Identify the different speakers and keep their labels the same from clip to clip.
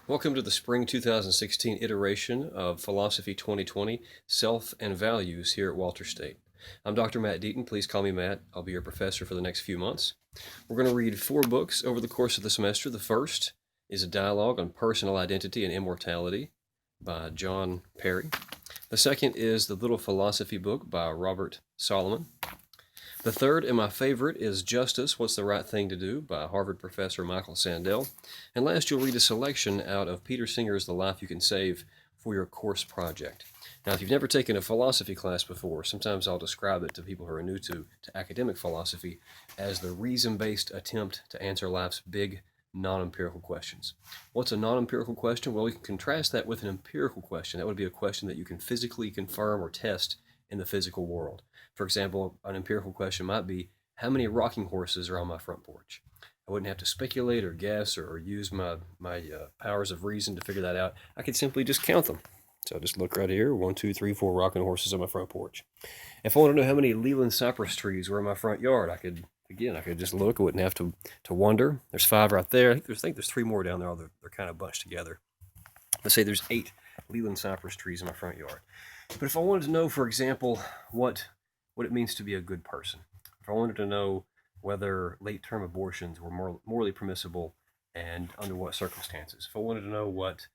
Speaker 1: Welcome to the spring 2016 iteration of Philosophy 2020 Self and Values here at Walter State. I'm Dr. Matt Deaton. Please call me Matt. I'll be your professor for the next few months. We're going to read 4 books over the course of the semester. The first is a dialogue on personal identity and immortality by John Perry. The second is The Little Philosophy Book by Robert Solomon. The third and my favorite is Justice, What's the Right Thing to Do by Harvard professor Michael Sandel. And last, you'll read a selection out of Peter Singer's The Life You Can Save for your course project. Now, if you've never taken a philosophy class before, sometimes I'll describe it to people who are new to academic philosophy as the reason-based attempt to answer life's big non-empirical questions. What's a non-empirical question? Well, we can contrast that with an empirical question. That would be a question that you can physically confirm or test in the physical world. For example, an empirical question might be, how many rocking horses are on my front porch? I wouldn't have to speculate or guess or use my powers of reason to figure that out. I could simply just count them. So just look right here, 1, 2, 3, 4 rocking horses on my front porch. If I want to know how many Leland cypress trees were in my front yard, I could just look. I wouldn't have to wonder. There's 5 right there. I think there's 3 more down there. They're kind of bunched together. Let's say there's 8 Leland cypress trees in my front yard. But if I wanted to know, for example, what it means to be a good person, if I wanted to know whether late-term abortions were morally permissible and under what circumstances, if I wanted to know what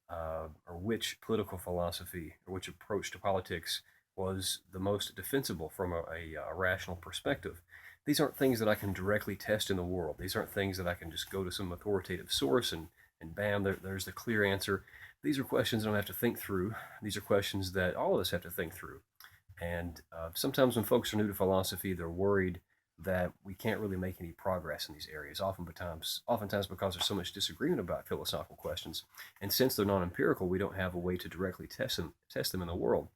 Speaker 1: or which political philosophy or which approach to politics was the most defensible from a rational perspective, these aren't things that I can directly test in the world. These aren't things that I can just go to some authoritative source and bam, there's the clear answer. These are questions I don't have to think through. These are questions that all of us have to think through. And sometimes when folks are new to philosophy, they're worried that we can't really make any progress in these areas, oftentimes because there's so much disagreement about philosophical questions. And since they're non-empirical, we don't have a way to directly test them in the world.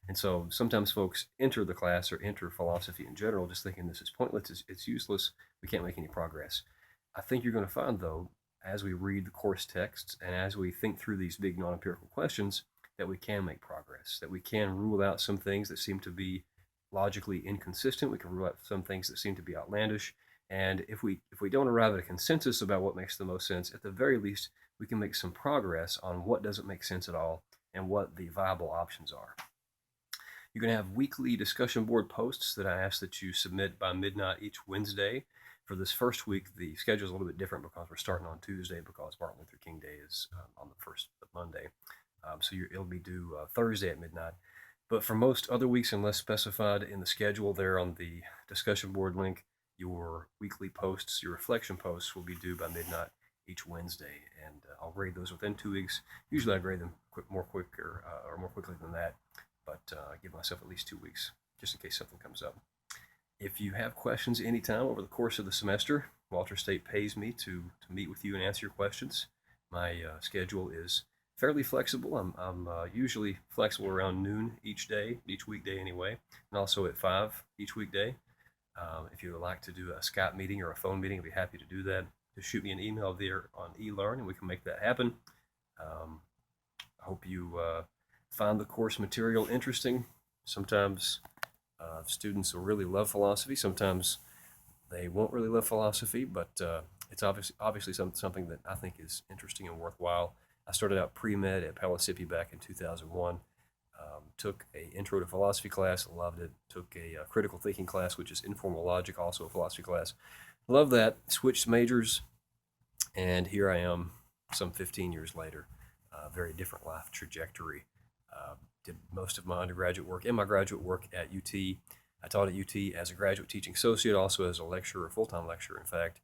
Speaker 1: And so sometimes folks enter the class or enter philosophy in general just thinking this is pointless, it's useless, we can't make any progress. I think you're going to find, though, as we read the course texts and as we think through these big non-empirical questions, that we can make progress, that we can rule out some things that seem to be logically inconsistent. We can rule out some things that seem to be outlandish. And if we don't arrive at a consensus about what makes the most sense, at the very least, we can make some progress on what doesn't make sense at all and what the viable options are. You're going to have weekly discussion board posts that I ask that you submit by midnight each Wednesday. For this first week, the schedule is a little bit different because we're starting on Tuesday because Martin Luther King Day is on the first Monday. So it'll be due Thursday at midnight. But for most other weeks, unless specified in the schedule there on the discussion board link, your weekly posts, your reflection posts, will be due by midnight each Wednesday. And I'll grade those within 2 weeks. Usually I grade them more quickly than that, but I give myself at least 2 weeks just in case something comes up. If you have questions anytime over the course of the semester, Walter State pays me to meet with you and answer your questions. My schedule is fairly flexible. I'm usually flexible around noon each day, each weekday anyway, and also at 5 each weekday. If you would like to do a Skype meeting or a phone meeting, I'd be happy to do that. Just shoot me an email there on eLearn and we can make that happen. I hope you find the course material interesting. Sometimes students will really love philosophy. Sometimes they won't really love philosophy, but it's obviously something that I think is interesting and worthwhile. I started out pre-med at Pellissippi back in 2001. Took a intro to philosophy class, loved it. Took a critical thinking class, which is informal logic, also a philosophy class. Loved that. Switched majors, and here I am some 15 years later. Very different life trajectory. Did most of my undergraduate work and my graduate work at UT. I taught at UT as a graduate teaching associate, also as a lecturer, full-time lecturer, in fact.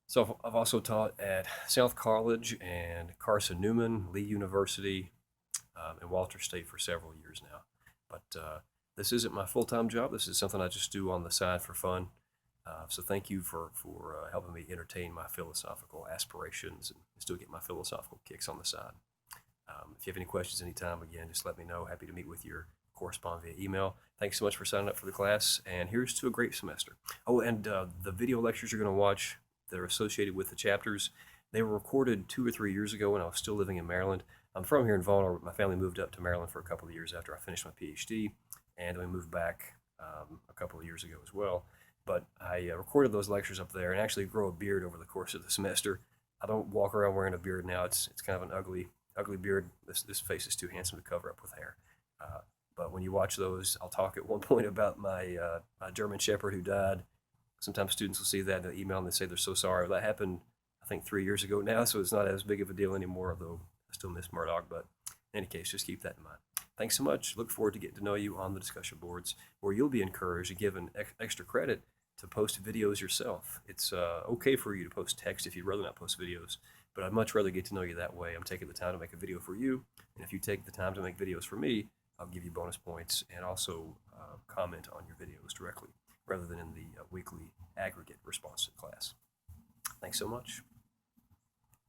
Speaker 1: So I've also taught at South College and Carson Newman, Lee University, and Walter State for several years now. But this isn't my full-time job. This is something I just do on the side for fun. So thank you for helping me entertain my philosophical aspirations and still get my philosophical kicks on the side. If you have any questions anytime, again, just let me know. Happy to meet with you or correspond via email. Thanks so much for signing up for the class, and here's to a great semester. Oh, and the video lectures you're going to watch that are associated with the chapters, they were recorded 2 or 3 years ago when I was still living in Maryland. I'm from here in Baltimore, but my family moved up to Maryland for a couple of years after I finished my PhD, and we moved back a couple of years ago as well. But I recorded those lectures up there and actually grew a beard over the course of the semester. I don't walk around wearing a beard now. It's kind of an ugly beard. This face is too handsome to cover up with hair. Uh, but when you watch those, I'll talk at one point about my German Shepherd who died. Sometimes students will see that in the email and they say they're so sorry. That happened, I think, 3 years ago now, so it's not as big of a deal anymore, although I still miss Murdoch. But in any case, just keep that in mind. Thanks so much. Look forward to getting to know you on the discussion boards, where you'll be encouraged and given extra credit to post videos yourself. It's okay for you to post text if you'd rather not post videos, but I'd much rather get to know you that way. I'm taking the time to make a video for you, and if you take the time to make videos for me, I'll give you bonus points and also comment on your videos directly rather than in the weekly aggregate response to class. Thanks so much.